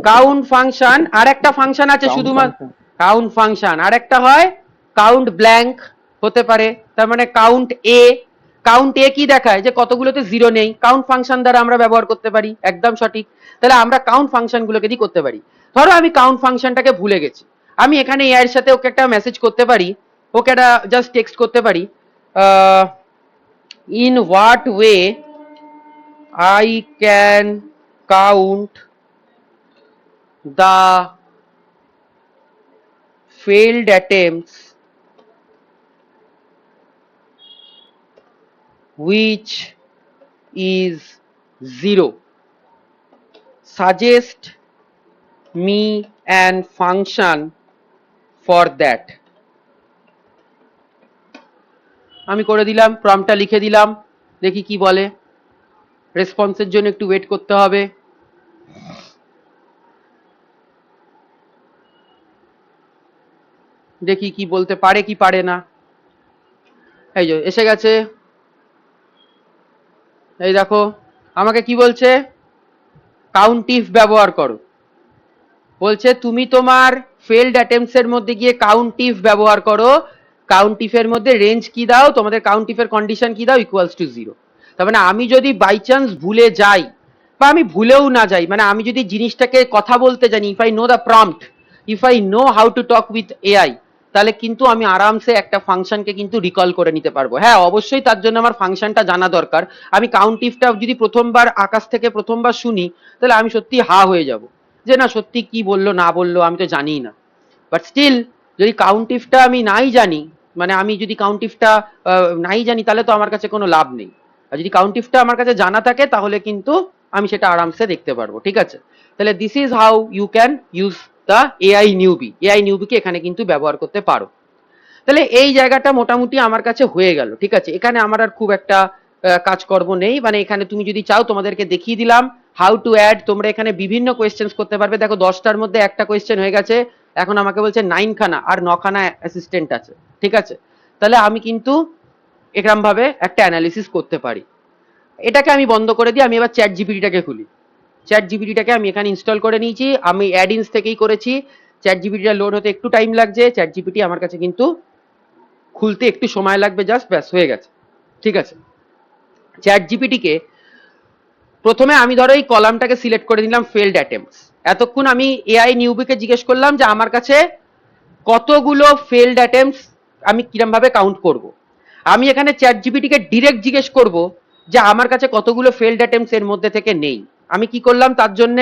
Count function. আর একটা ফাংশন আছে কাউন্ট শুধুমাত্র ফাংশন। কাউন্ট ফাংশন, আর একটা হয় কাউন্ট ব্ল্যাঙ্ক হতে পারে, তার মানে কাউন্ট এ। কাউন্ট এ কি দেখায়? যে কতগুলোতে জিরো নেই, কাউন্ট ফাংশন দ্বারা আমরা ব্যবহার করতে পারি, একদম সঠিক। তাহলে আমরা কাউন্ট ফাংশন গুলোকে দিয়ে করতে পারি। ধরো আমি কাউন্ট ফাংশনটাকে ভুলে গেছি, আমি এখানে এ এর সাথে ওকে একটা মেসেজ করতে পারি, ওকে একটা জাস্ট টেক্সট করতে পারি, in what way I can count the failed attempts which is zero, suggest me an function for that। আমি করে দিলাম, প্রম্পটটা লিখে দিলাম, দেখি কি বলে। রেসপন্সের জন্য একটু ওয়েট করতে হবে। দেখি কি বলতে পারে কি পারে না। এই যে এসে গেছে, এই দেখো আমাকে কি বলছে, কাউন্ট ইফ ব্যবহার করো। বলছে তুমি তোমার ফেলড অ্যাটেম্পটস এর মধ্যে গিয়ে কাউন্ট ইফ ব্যবহার করো, কাউন্ট ইফ এর মধ্যে রেঞ্জ কি দাও, তোমাদের কাউন্ট ইফ এর কন্ডিশন কি দাও, ইকুয়ালস টু জিরো। তার মানে আমি যদি বাই চান্স ভুলে যাই, বা আমি ভুলেও না যাই, মানে আমি যদি জিনিসটাকে কথা বলতে জানি, if I know the prompt, if I know how to talk with AI, তাহলে কিন্তু আমি আরামসে একটা ফাংশনকে কিন্তু রিকল করে নিতে পারবো। হ্যাঁ অবশ্যই তার জন্য আমার ফাংশনটা জানা দরকার। আমি কাউন্ট ইফটা যদি প্রথমবার আকাশ থেকে প্রথমবার শুনি, তাহলে আমি সত্যি হা হয়ে যাব, যে না সত্যি কি বললো না বললো আমি তো জানিই না। বাট স্টিল যদি কাউন্ট ইফটা আমি নাই জানি, মানে আমি যদি কাউন্ট ইফটা নাই জানি, তাহলে তো আমার কাছে কোনো লাভ নেই। আর যদি কাউন্ট ইফটা আমার কাছে জানা থাকে, তাহলে কিন্তু আমি সেটা আরামসে দেখতে পারবো, ঠিক আছে। তাহলে this is how you can use the AI newbie. AI নিউবিকে এখানে কিন্তু ব্যবহার করতে পারো। তাহলে এই জায়গাটা মোটামুটি আমার কাছে হয়ে গেল, ঠিক আছে। এখানে আমার আর খুব একটা কাজকর্ম নেই, মানে এখানে তুমি যদি চাও তোমাদেরকে দেখিয়ে দিলাম হাউ টু অ্যাড। তোমরা এখানে বিভিন্ন কোয়েশ্চেন্স করতে পারবে। দেখো 10টার মধ্যে একটা কোয়েশ্চেন হয়ে গেছে, এখন আমাকে বলছে 9খানা, আর 9খানা অ্যাসিস্ট্যান্ট আছে, ঠিক আছে। তাহলে আমি কিন্তু এরকম ভাবে একটা অ্যানালিসিস করতে পারি। এটাকে আমি বন্ধ করে দিই, আমি এবার চ্যাট জিপিটিটাকে খুলি। চ্যাট জিপিটিটাকে আমি এখানে ইনস্টল করে নিয়েছি, আমি অ্যাডিন্স থেকেই করেছি। চ্যাট জিপিটিটা লোড হতে একটু টাইম লাগছে, চ্যাট জিপিটি আমার কাছে কিন্তু খুলতে একটু সময় লাগবে, জাস্ট ব্যাস হয়ে গেছে। ঠিক আছে, চ্যাট জিপিটিকে প্রথমে আমি ধরো এই কলামটাকে সিলেক্ট করে নিলাম ফেলড অ্যাটেম্পটস। এতক্ষণ আমি এআই নিউবিকে জিজ্ঞেস করলাম যে আমার কাছে কতগুলো ফেলড অ্যাটেম্পটস আমি কিরম ভাবে কাউন্ট করব। আমি এখানে চ্যাট জিপিটিকে ডিরেক্ট জিজ্ঞেস করব যে আমার কাছে কতগুলো ফেলড অ্যাটেম্পটস এর মধ্যে থেকে নেই। আমি কি করলাম, তার জন্য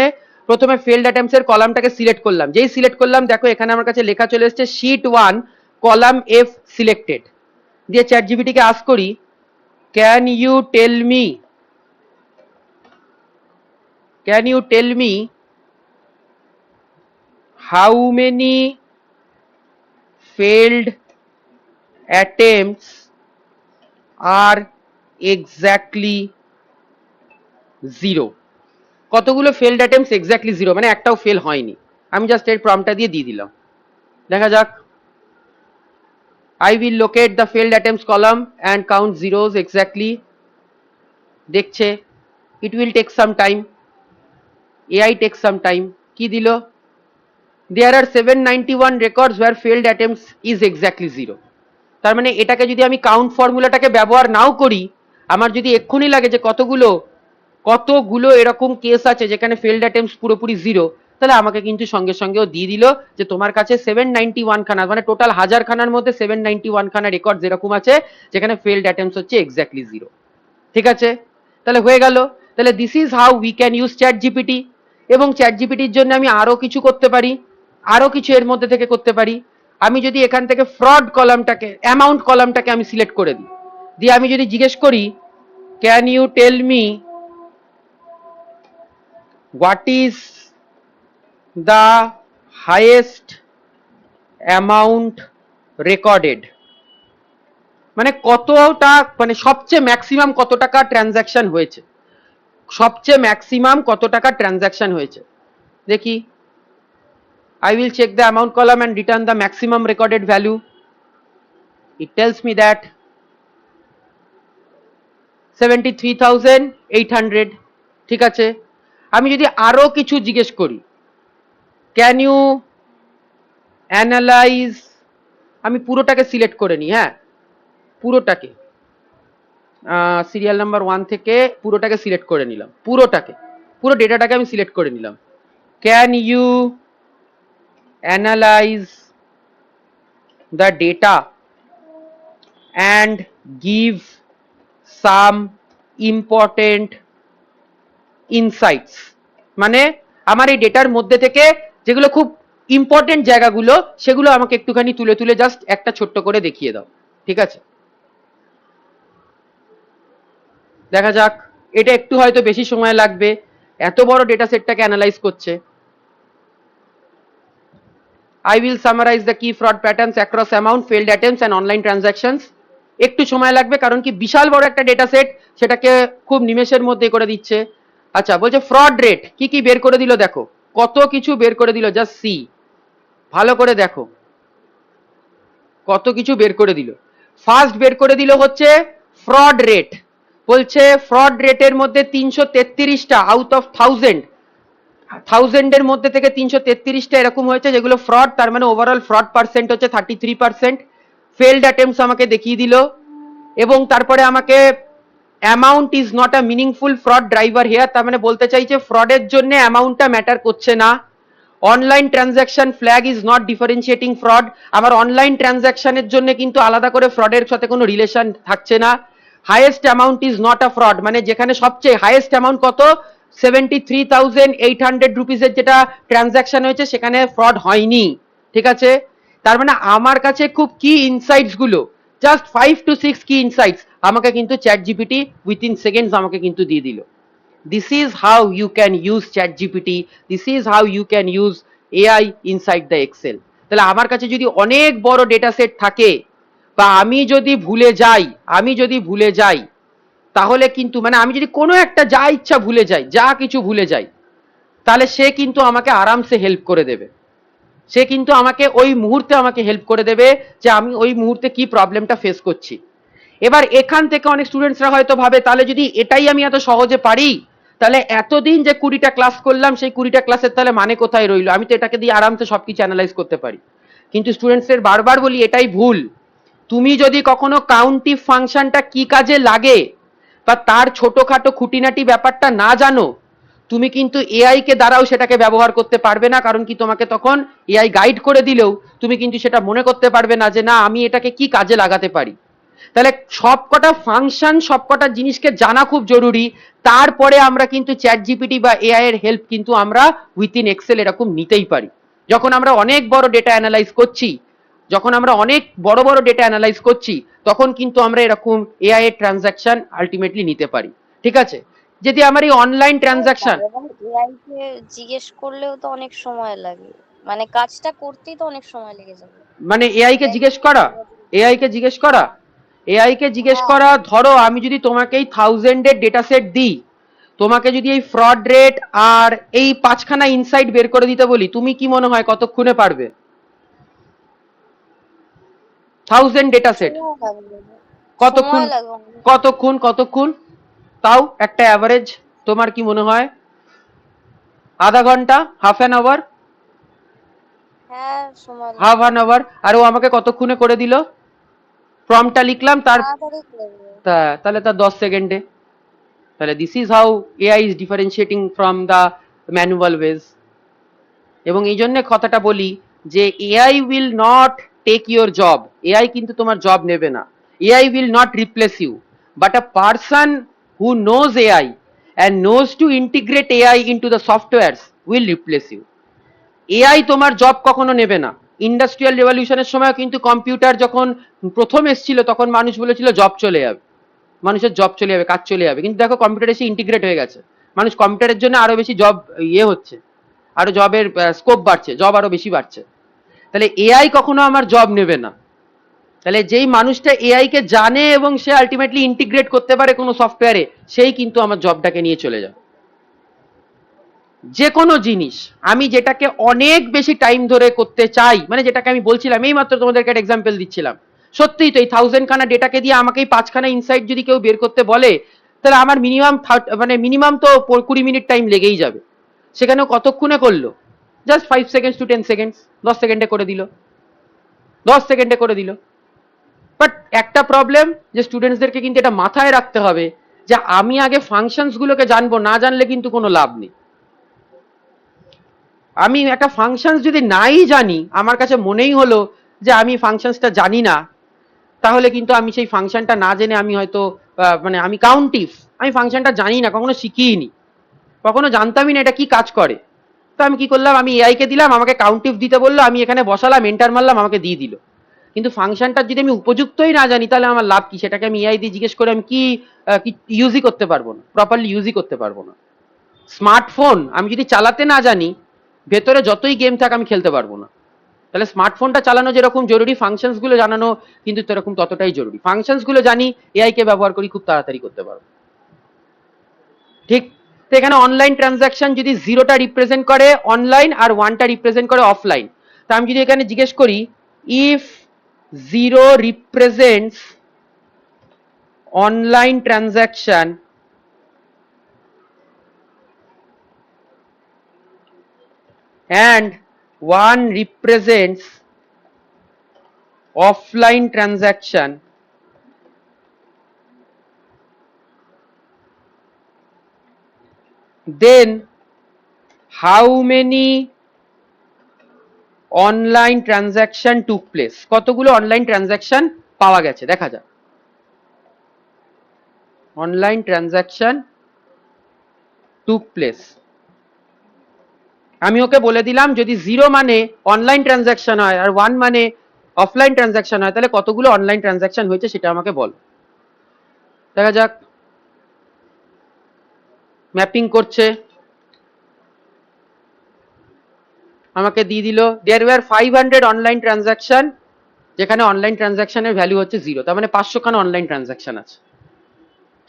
প্রথমে ফেলড অ্যাটেম্পটস এর কলামটাকে সিলেক্ট করলাম। যেই সিলেক্ট করলাম দেখো এখানে আমার কাছে লেখা চলে এসেছে শীট 1 কলাম এফ সিলেক্টেড। দিয়ে চ্যাট জিপিটিকে আস্ক করি, can you tell me how many failed attempts are exactly zero? কতগুলো ফেলড অ্যাটেম্পটস এক্স্যাক্টলি জিরো, মানে একটাও ফেল হয়নি। আমি জাস্ট এর প্রম্পটটা দিয়ে দিলাম, দেখা যাক। I will locate the failed attempts column and count zeros exactly. দেখছে, it will take some time, AI takes some time। কি দিল, there are 791 records where failed attempts is exactly zero। তার মানে এটাকে যদি আমি কাউন্ট ফর্মুলাটাকে ব্যবহার নাও করি, আমার যদি এক্ষুনি লাগে যে কতগুলো এরকম কেস আছে যেখানে ফেলড অ্যাটেম্পটস পুরোপুরি জিরো, তাহলে আমাকে কিন্তু সঙ্গে সঙ্গে ও দিয়ে দিল যে তোমার কাছে 791 খানা, মানে টোটাল 1000 খানার মধ্যে 791 খানা রেকর্ড যেরকম আছে যেখানে ফেলড অ্যাটেম্পটস হচ্ছে এক্স্যাক্টলি জিরো। ঠিক আছে, তাহলে হয়ে গেল। তাহলে this is how we can use chat GPT. এবং চ্যাট জিপিটির জন্য আমি আরো কিছু করতে পারি, আরো কিছু এর মধ্যে থেকে করতে পারি। আমি যদি এখান থেকে ফ্রড কলামটাকে, অ্যামাউন্ট কলামটাকে আমি সিলেক্ট করে দিই, দিয়ে আমি যদি জিজ্ঞেস করি can you tell me what is the highest amount recorded, মানে কতটা, মানে সবচেয়ে ম্যাক্সিমাম কত টাকা ট্রানজাকশন হয়েছে, সবচেয়ে ম্যাক্সিমাম কত টাকা ট্রানজাকশন হয়েছে। দেখি, I will check the amount column and return the maximum recorded value. It tells me that 73,800। ঠিক আছে, আমি যদি আরো কিছু জিজ্ঞেস করি, ক্যান ইউ অ্যানালাইজ, আমি পুরোটাকে সিলেক্ট করে নিই, হ্যাঁ পুরোটাকে, সিরিয়াল নাম্বার 1 থেকে পুরোটাকে সিলেক্ট করে নিলাম, পুরো ডেটাটাকে আমি সিলেক্ট করে নিলাম। Can you analyze the data and give some important insights, মানে আমার এই ডেটার মধ্যে থেকে যেগুলো খুব ইম্পর্টেন্ট জায়গাগুলো সেগুলো আমাকে একটুখানি তুলে তুলে জাস্ট একটা ছোট্ট করে দেখিয়ে দাও। ঠিক আছে, দেখা যাক, এটা একটু হয়তো বেশি সময় লাগবে, এত বড় ডেটা সেটটাকে অ্যানালাইজ করছে। I will summarize the key fraud patterns across amount, failed attempts and online transactions। একটু সময় লাগবে কারণ কি বিশাল বড় একটা ডেটা সেট, সেটাকে খুব নিমেষের মধ্যে করে দিচ্ছে। আচ্ছা, বলছে ফ্রড রেট কি কি বের করে দিল, দেখো কত কিছু বের করে দিল, জাস্ট সি, ভালো করে দেখো কত কিছু বের করে দিল। ফার্স্ট বের করে দিল হচ্ছে ফ্রড রেট, বলছে ফ্রড রেটের মধ্যে 333টা আউট অফ 1000 এর মধ্যে থেকে 333টা এরকম হয়েছে যেগুলো ফ্রড, তার মানে ওভারঅল ফ্রড পার্সেন্ট হচ্ছে 33%। ফেলড অ্যাটেম্পটস আমাকে দেখিয়ে দিল, এবং তারপরে আমাকে amount is not a meaningful fraud driver here, তার মানে বলতে চাইছে ফ্রডের জন্য অ্যামাউন্টটা ম্যাটার করছে না। Online transaction flag is not differentiating fraud, আমার অনলাইন ট্রানজাকশনের জন্য কিন্তু আলাদা করে ফ্রডের সাথে কোনো রিলেশন থাকছে না। Highest amount is not a fraud, মানে যেখানে সবচেয়ে হাইয়েস্ট অ্যামাউন্ট কত 73,800 রুপিসের যেটা ট্রানজাকশন হয়েছে সেখানে ফ্রড হয়নি। ঠিক আছে, তার মানে আমার কাছে খুব কি ইনসাইটস গুলো, জাস্ট 5 to 6 কি ইনসাইটস আমাকে কিন্তু চ্যাট জিপিটি উইথিন সেকেন্ডস আমাকে কিন্তু দিয়ে দিল। This is how you can use ChatGPT. This is how you can use AI inside the Excel. তাহলে আমার কাছে যদি অনেক বড় ডেটা সেট থাকে, বা আমি যদি ভুলে যাই তাহলে কিন্তু, মানে আমি যদি কোনো একটা যা ইচ্ছা ভুলে যাই, যা কিছু ভুলে যাই, তাহলে সে কিন্তু আমাকে আরামসে হেল্প করে দেবে। সে কিন্তু আমাকে ওই মুহূর্তে আমাকে হেল্প করে দেবে যে আমি ওই মুহূর্তে কি প্রবলেমটা ফেস করছি। এবার এখান থেকে অনেক স্টুডেন্টসরা হয়তো ভাবে তাহলে যদি এটাই আমি এত সহজে পারি, তাহলে এতদিন যে 20টা ক্লাস করলাম সেই 20টা ক্লাসের তাহলে মানে কোথায় রইলো, আমি তো এটাকে দিয়ে আরামসে সবকিছু অ্যানালাইজ করতে পারি। কিন্তু স্টুডেন্টসদের বারবার বলি এটাই ভুল। তুমি যদি কখনো কাউন্টিভ ফাংশনটা কি কাজে লাগে বা তার ছোটখাটো খুঁটিনাটি ব্যাপারটা না জানো, তুমি কিন্তু এআই কে দ্বারাও সেটাকে ব্যবহার করতে পারবে না। কারণ কি, তোমাকে তখন এআই গাইড করে দিলেও তুমি কিন্তু সেটা মনে করতে পারবে না যে না আমি এটাকে কি কাজে লাগাতে পারি। তাহলে সবকটা ফাংশন সবকটা জিনিসকে জানা খুব জরুরি। তারপরে আমরা কিন্তু চ্যাট জিপিটি বা এআই এর হেল্প কিন্তু আমরা উইথিন এক্সেল এরকম নিতেই পারি। যখন আমরা অনেক বড় ডেটা অ্যানালাইজ করছি, যখন আমরা অনেক বড় বড় ডেটা অ্যানালাইজ করছি, তখন কিন্তু আমরা এরকম এআই এর ট্রানজাকশন আলটিমেটলি নিতে পারি। ঠিক আছে, যদি আমার এই অনলাইন ট্রানজাকশন, এবং এআই কে জিজ্ঞেস করলেও তো অনেক সময় লাগে, মানে কাজটা করতেই তো অনেক সময় লেগে যাবে। মানে এআই কে জিজ্ঞেস করা, এআই কে জিজ্ঞেস করা, এআই কে জিজ্ঞেস করা, ধরো আমি যদি তোমাকে এই 1000-এর ডেটা সেট দিই, তোমাকে যদি এই ফ্রড রেট আর এই 5খানা ইনসাইট বের করে দিতে বলি, তুমি কি মনে হয় কতক্ষণে পারবে? 1000 ডেটা সেট কতক্ষণ, কতক্ষণ কতক্ষণ তাও একটা অ্যাভারেজ তোমার কি মনে হয়? আধা ঘন্টা, হাফ অ্যান আওয়ার? হ্যাঁ, সময় হাফ অ্যান আওয়ার। আর ও আমাকে কতক্ষণে করে দিল? প্রম্পটটা লিখলাম, তার তাহলে তার 10 সেকেন্ডে। তাহলে this is how AI is differentiating from the manual ways. এবং এই জন্য কথাটা বলি যে AI will not take your job, AI কিন্তু তোমার জব নেবে না। AI will not replace you, but a person who knows AI and knows to integrate AI into the softwares will replace you. AI তোমার জব কখনো নেবে না। ইন্ডাস্ট্রিয়াল রেভলিউশনের সময় কিন্তু কম্পিউটার যখন প্রথম এসেছিল তখন মানুষ বলেছিল জব চলে যাবে, মানুষের জব চলে যাবে, কাজ চলে যাবে। কিন্তু দেখো কম্পিউটার এসে ইন্টিগ্রেট হয়ে গেছে, মানুষ কম্পিউটারের জন্য আরো বেশি জব হচ্ছে, আরো জবের স্কোপ বাড়ছে, জব আরো বেশি বাড়ছে। তাহলে এআই কখনো আমার জব নেবে না। তাহলে যেই মানুষটা এআই কে জানে এবং সে আলটিমেটলি ইন্টিগ্রেট করতে পারে কোনো সফটওয়্যারে, সেই কিন্তু আমার জবটাকে নিয়ে চলে যাবে। যে কোনো জিনিস আমি যেটাকে অনেক বেশি টাইম ধরে করতে চাই, মানে যেটাকে আমি বলছিলাম এই মাত্র তোমাদেরকে একটা এক্সাম্পল দিচ্ছিলাম, সত্যিই তো এই 1000খানা ডেটাকে দিয়ে আমাকে এই 5খানা ইনসাইট যদি কেউ বের করতে বলে, তাহলে আমার মিনিমাম তো 20 মিনিট টাইম লেগেই যাবে। সেখানেও কতক্ষণে করলো? জাস্ট 5 সেকেন্ডস টু 10 সেকেন্ডস, 10 সেকেন্ডে করে দিল, 10 সেকেন্ডে করে দিল। বাট একটা প্রবলেম, যে স্টুডেন্টসদেরকে কিন্তু এটা মাথায় রাখতে হবে যে আমি আগে ফাংশনস গুলোকে জানবো, না জানলে কিন্তু কোনো লাভ নেই। আমি একটা ফাংশনস যদি নাই জানি, আমার কাছে মনেই হলো যে আমি ফাংশনসটা জানি না, তাহলে কিন্তু আমি সেই ফাংশনটা না জেনে আমি হয়তো মানে আমি কাউন্টিভ, আমি ফাংশনটা জানি না, কখনো শিখিনি, কখনো জানতামই না এটা কি কাজ করে। তো আমি কি করলাম, আমি এআই কে দিলাম, আমাকে কাউন্টিভ দিতে বললো, আমি এখানে বসালাম, এন্টার মারলাম, আমাকে দিয়ে দিল। কিন্তু ফাংশনটা যদি আমি উপযুক্তই না জানি, তাহলে আমার লাভ কি? সেটাকে আমি এআই দিয়ে জিজ্ঞেস করে আমি কি ইউজই করতে পারবো না, প্রপারলি ইউজই করতে পারবো না। স্মার্টফোন আমি যদি চালাতে না জানি, ভেতরে যতই গেম থাক আমি খেলতে পারবো না। তাহলে স্মার্টফোনটা চালানো যেরকম জরুরি, ফাংশনস গুলো জানানো কিন্তু সেরকম ততটাই জরুরি। ফাংশনস গুলো জানি, এআই কে ব্যবহার করি, খুব তাড়াতাড়ি করতে পারবো। ঠিক, তো এখানে অনলাইন ট্রানজাকশন যদি 0টা রিপ্রেজেন্ট করে অনলাইন আর 1টা রিপ্রেজেন্ট করে অফলাইন, তা আমি যদি এখানে জিজ্ঞেস করি if 0 represents online transaction and 1 represents offline transaction, then how many online transaction took place? কতগুলো অনলাইন ট্রানজাকশন পাওয়া গেছে দেখা যাক। অনলাইন ট্রানজাকশন took place, আমি ওকে বলে দিলাম যদি 0 মানে অনলাইন ট্রানজাকশন হয় আর 1 মানে অফলাইন ট্রানজাকশন হয়, তাহলে কতগুলো অনলাইন ট্রানজাকশন হয়েছে সেটা আমাকে বল। দেখা যাক, ম্যাপিং করছে, আমাকে দিয়ে দিল দেয়ার ওয়্যার 500 অনলাইন ট্রানজাকশন, যেখানে অনলাইন ট্রানজাকশনের ভ্যালু হচ্ছে 0, তার মানে 500 খানা অনলাইন ট্রানজাকশন আছে।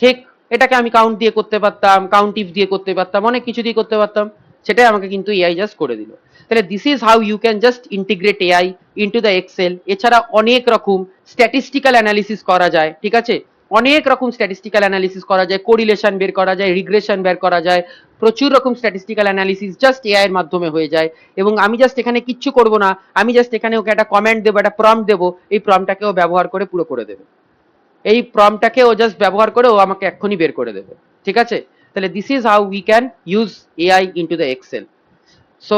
ঠিক, এটাকে আমি কাউন্ট দিয়ে করতে পারতাম, কাউন্টিভ দিয়ে করতে পারতাম, অনেক কিছু দিয়ে করতে পারতাম, সেটাই আমাকে কিন্তু এআই জাস্ট করে দিল। তাহলে this is how you can just integrate AI into the Excel. এছাড়া অনেক রকম স্ট্যাটিস্টিক্যাল অ্যানালিসিস করা যায়, ঠিক আছে, অনেক রকম স্ট্যাটিস্টিক্যাল অ্যানালিসিস করা যায়, কোরিলেশন বের করা যায়, রিগ্রেশন বের করা যায়, প্রচুর রকম স্ট্যাটিস্টিক্যাল অ্যানালিসিস জাস্ট এআই এর মাধ্যমে হয়ে যায়। এবং আমি জাস্ট এখানে কিচ্ছু করব না, আমি জাস্ট এখানে ওকে একটা কমেন্ট দেবো, একটা প্রম্পট দেবো, এই প্রম্পটটাকেও ব্যবহার করে পুরো করে দেবে। এই প্রম্পটটাকে ও জাস্ট ব্যবহার করে ও আমাকে এক্ষুনি বের করে দেবে, ঠিক আছে। তাহলে this is how we can use AI into the Excel. So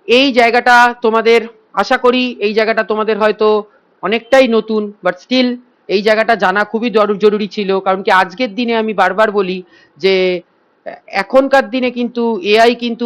এই জায়গাটা তোমাদের, আশা করি এই জায়গাটা তোমাদের হয়তো অনেকটাই নতুন, বাট স্টিল এই জায়গাটা জানা খুবই জরুরি ছিল। কারণ কি আজকের দিনে আমি বারবার বলি যে এখনকার দিনে কিন্তু এআই কিন্তু